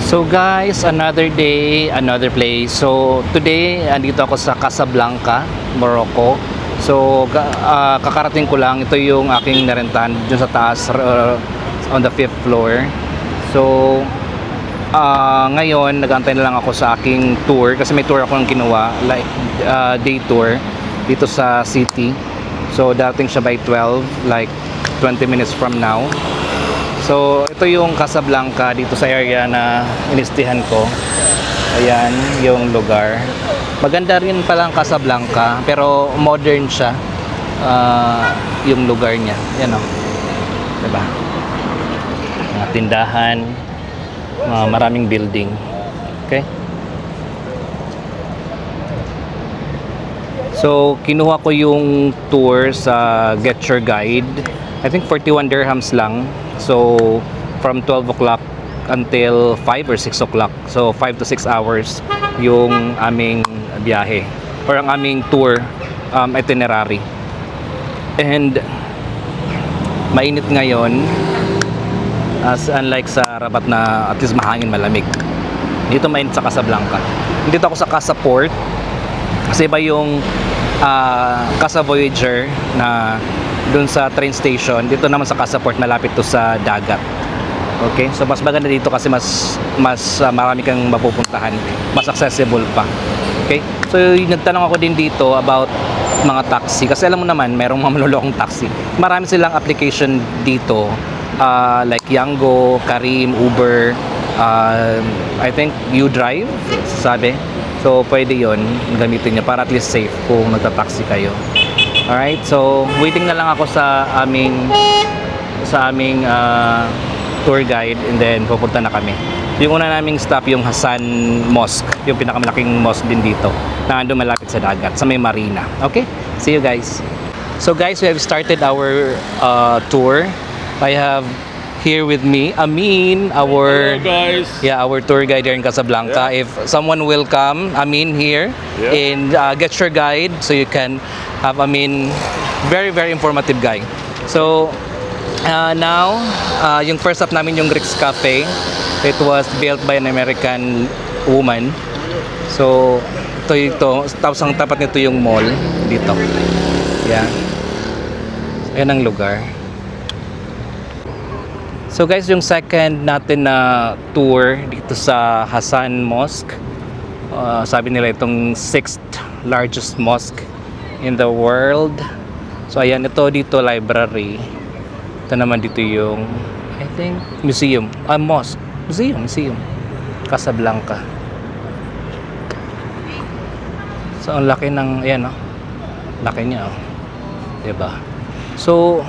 So guys, another day, another place. So today, andito ako sa Casablanca, Morocco. So kakarating ko lang, ito yung aking narentahan dun sa taas, on the 5th floor. So ngayon, nag-aantay na lang ako sa aking tour kasi may tour ako nang ginawa, like day tour dito sa city. So dating siya by 12, like 20 minutes from now. So ito yung Casablanca dito sa area na inistihan ko. Ayan yung lugar. Maganda rin palang Casablanca pero modern siya, yung lugar niya. Yan o, diba? Mga tindahan, maraming building. Okay. So kinuha ko yung tour sa Get Your Guide. I think 41 dirhams lang. So from 12 o'clock until 5 or 6 o'clock. So 5 to 6 hours yung aming biyahe or ang aming tour itinerary. And mainit ngayon, as unlike sa Rabat na at least mahangin, malamig. Dito mainit sa Casablanca. Dito ako sa Casa Port kasi iba yung Casa Voyager na dun sa train station. Dito naman sa Casa Port, malapit to sa dagat. Okay, so mas maganda dito kasi mas marami kang mapupuntahan, mas accessible pa. Okay, so nagtanong ako din dito about mga taxi kasi alam mo naman merong mga malulokong taxi. Marami silang application dito, like Yango, Careem, Uber, I think You Drive sabi. So pwede yon gamitin niya para at least safe kung nagta-taxi kayo. Alright, so waiting na lang ako sa aming tour guide and then pupunta na kami. Yung una naming stop yung Hassan Mosque, yung pinakamalaking mosque din dito na ando malapit sa dagat, sa may marina. Okay, see you guys. So guys, we have started our tour. I have here with me Amin, our Hello guys. our tour guide here in Casablanca. Yeah. If someone will come, Amin here in Get Your Guide, so you can have Amin, very informative guy. So now yung first stop namin yung Rick's Cafe. It was built by an American woman. So ito tapos ang tapat nito yung mall dito. Yeah. Ayan ang lugar. So guys, yung second natin na tour dito sa Hassan Mosque, sabi nila itong 6th largest mosque in the world. So ayan, ito dito library. Ito naman dito yung I think museum, mosque, museum Casablanca. So ang laki ng ayan, laki niya, diba? So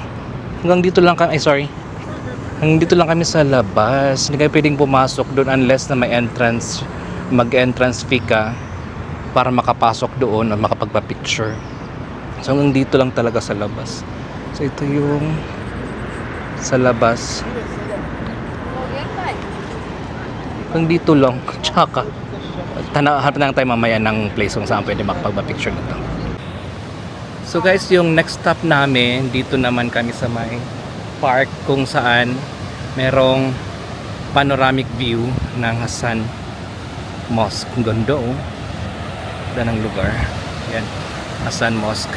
hanggang dito lang kami, dito lang kami sa labas. Hindi kayo pwedeng pumasok doon unless na may entrance, mag-entrance fee ka para makapasok doon at makapagpa-picture. So hanggang dito lang talaga sa labas. So ito yung sa labas. Hanggang dito lang. Tsaka hanap na lang tayo mamaya ng place kung saan pwede makapagpa-picture nito. So guys, yung next stop namin, dito naman kami sa may park kung saan merong panoramic view ng Hassan Mosque. Ang ganda, ganda ng lugar. Yan, Hassan Mosque.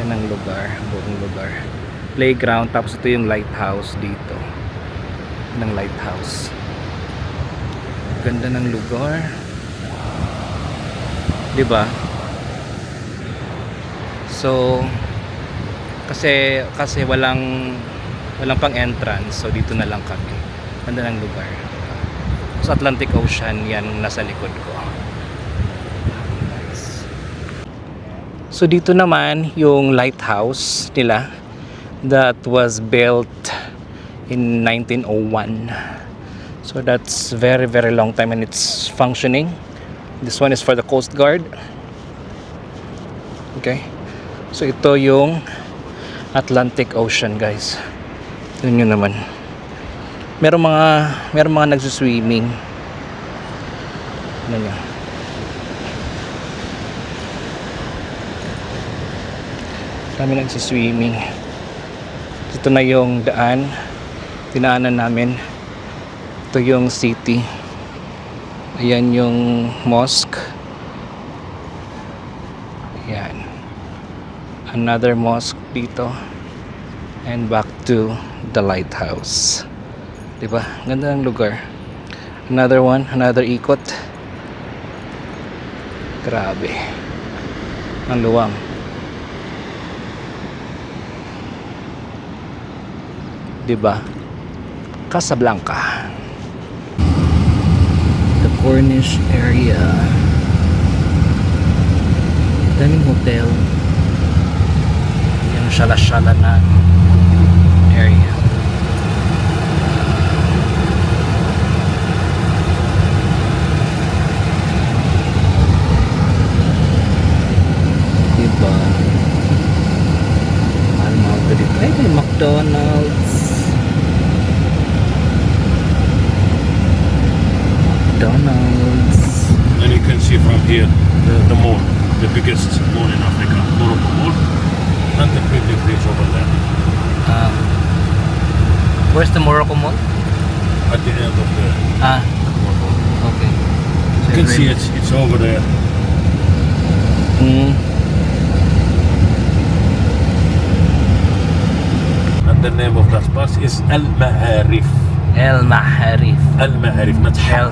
Yan ang lugar, buong lugar. Playground, tapos ito yung lighthouse dito. Ng lighthouse. Ganda ng lugar. 'Di ba? So kasi walang pang entrance, so dito na lang kami. Ganda ng lugar. Sa Atlantic Ocean yan nasa likod ko. Nice. So dito naman yung lighthouse nila that was built in 1901. So that's very long time and it's functioning. This one is for the Coast Guard. Okay. So ito yung Atlantic Ocean, guys. Tignan nyo naman. Meron mga nagsuswimming. Ano nyo? Kami nagsuswimming. Ito na yung daan. Dinaanan namin. Ito yung city. Ayan yung mosque. Ayan. Another mosque dito. And back to the lighthouse. Diba? Ganda ng lugar. Another one, another ikot. Grabe. Ang luwang. Diba? Casablanca. The Cornish area. Daming hotel. Yung shala-shala na area. Diba? Mahal-mahal ka dito. Ay, may McDonald's. McDonald's. And you can see from here the mall, the biggest mall in Africa, Morocco Mall, and the public bridge over there. Where's the Morocco Mall? At the end of the Morocco. Okay. You can see it's over there. And the name of that bus is Al Ma'arif. El Maharif. Al Ma'arif, not Ha.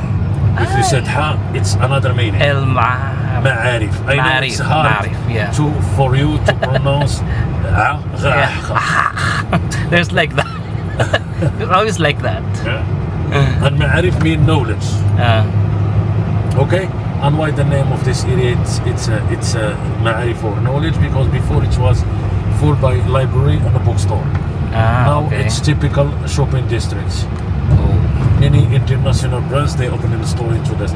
If you said Ha, it's another meaning. El Maharif. Ma'arif. I know it's Ma'arif, hard Ma'arif, yeah. for you to pronounce. There's like that. There's always like that. Yeah. And Ma'arif mean knowledge. Okay, and why the name of this area? It's a Ma'arif or knowledge, because before it was full by library and a bookstore. Now okay. it's typical shopping districts. Oh. Many international brands, they open a store into that.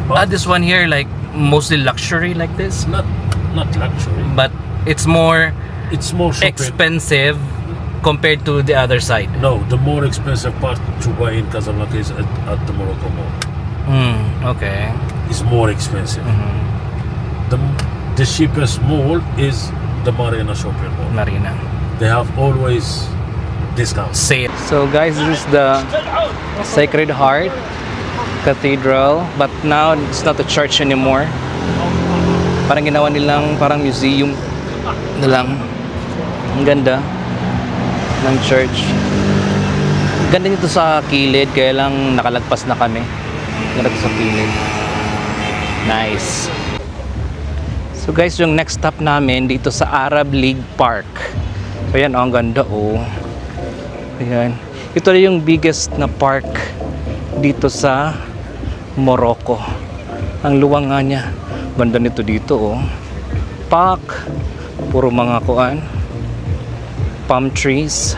But This one here, like mostly luxury like this, not luxury. but it's more It's more shopping. expensive compared to the other side. No, the more expensive part to buy in Casablanca is at the Morocco Mall. Okay. It's more expensive. The cheapest mall is the Marina shopping mall. Marina. They have always discounts. Sale. So guys, this is the Sacred Heart Cathedral, but now it's not a church anymore. Parang ginawa nilang parang museum na lang. Ang ganda ng church. Ganda nito sa kilid, kaya lang nakalagpas na kami. Ganda sa kilid. Nice. So guys, yung next stop namin dito sa Arab League Park. So yan, ang ganda oh. Ayan. Ito na yung biggest na park dito sa Morocco. Ang luwang nga niya. Ganda nito dito oh. Park. Puro mga kuan. Palm trees.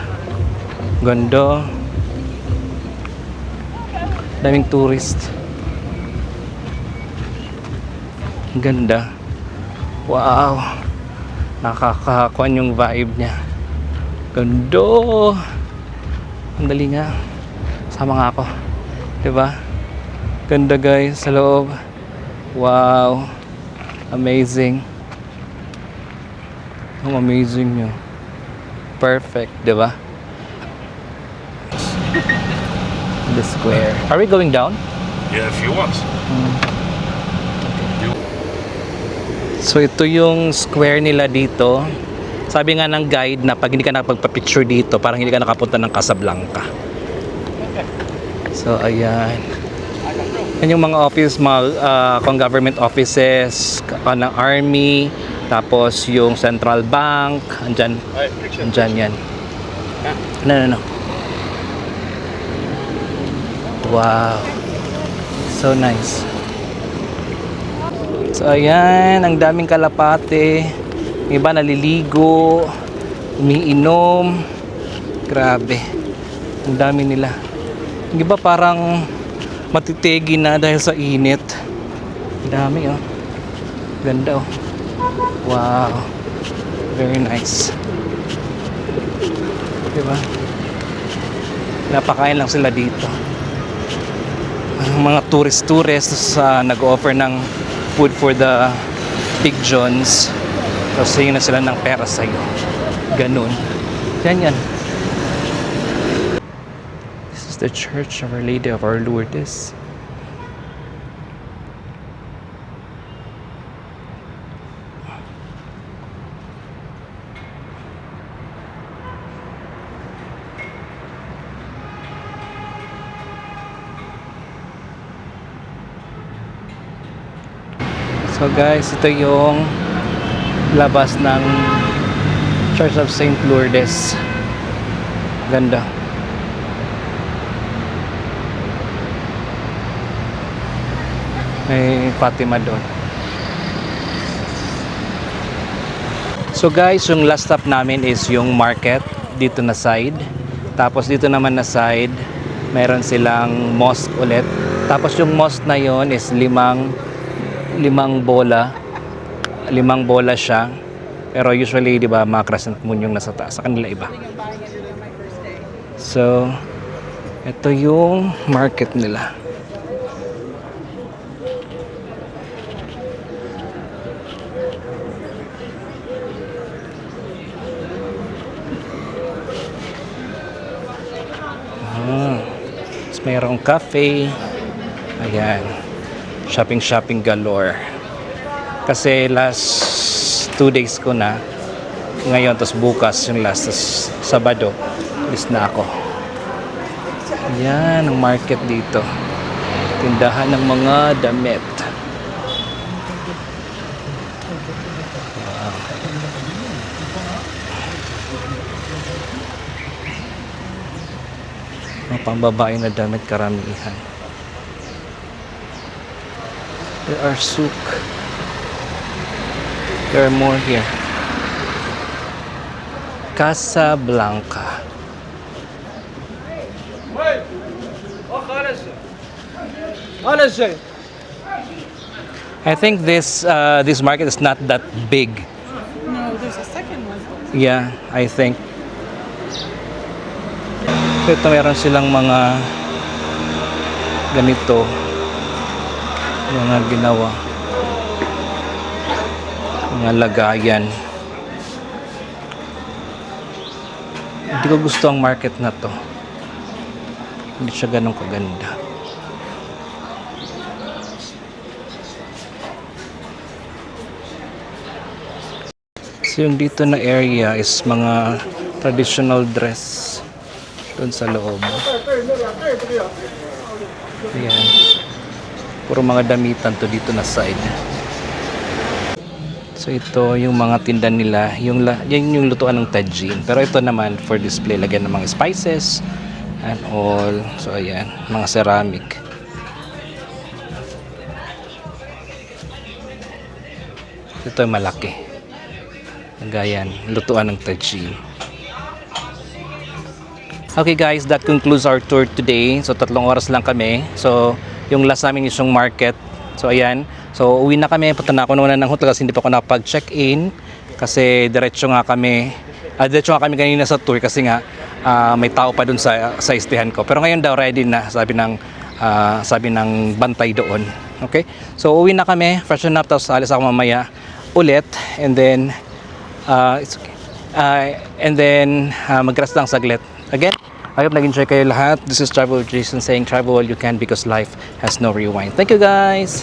Ganda. Daming tourist. Ganda. Wow. Nakakakuan yung vibe niya. Ganda. Ang dali nga. Sama nga ako. Diba? Ganda guys sa loob. Wow. Amazing. Ang amazing nyo. Perfect. Diba? The square. Are we going down? Yeah, if you want. So ito yung square nila dito. Sabi nga ng guide na pag hindi ka nakapagpa-picture dito, parang hindi ka nakapunta ng Casablanca. So ayan. Yan yung mga office, mga government offices, ng army, tapos yung central bank, andyan yan. No. Wow. So nice. So ayan, ang daming kalapate. Iba naliligo, umiinom. Grabe. Ang dami nila. Yung iba parang matitegi na dahil sa init. Ang dami oh. Ganda oh. Wow. Very nice. Diba? Napakain lang sila dito. Ang mga tourist nag-offer ng food for the pigeons. Tapos sa'yo na sila ng pera sa'yo. Ganun. Yan. This is the Church of Our Lady of Our Lourdes. So guys, ito yung labas ng Church of St. Lourdes. Ganda. May Fatima doon. So guys, yung last stop namin is yung market dito na side. Tapos dito naman na side, mayroon silang mosque ulit. Tapos yung mosque na yon is limang bola siya, pero usually di ba mga crescent moon yung nasa taas, sa kanila iba. So ito yung market nila. Tapos mayroong cafe, ayan, shopping galore. Kasi last 2 days ko na ngayon, tapos bukas yung last, tapos Sabado alis na ako. Yan ang market dito, tindahan ng mga damit. Wow. Mga pambabae na damit karamihan. There are souk. There are more here. Casablanca. I think this market is not that big. No, there's a second one. Yeah, I think. Ito meron silang mga ganito, mga ginawa, mga lagayan. Hindi ko gusto ang market na to, hindi siya ganun kaganda. So yung dito na area is mga traditional dress doon sa loob. Ayan, puro mga damitan to dito na side. So ito yung mga tinda nila, yan yung lutuan ng tajin. Pero ito naman for display, lagyan ng mga spices and all. So ayan, mga ceramic. Ito yung malaki. Gayan, lutuan ng tajin. Okay guys, that concludes our tour today. So 3 oras lang kami. So yung last namin is yung market. So ayan. So uwi na kami. Punta na ako muna ng hotel kasi hindi pa ako nakapag-check-in. Kasi diretso nga kami kanina sa tour kasi nga may tao pa dun sa istihan ko. Pero ngayon daw ready na, sabi ng bantay doon. Okay? So uwi na kami, freshen up, tapos alis ako mamaya ulit. And then mag-rest lang saglit. Again, I hope nag-enjoy kayo lahat. This is Travel Jason saying travel all you can because life has no rewind. Thank you guys!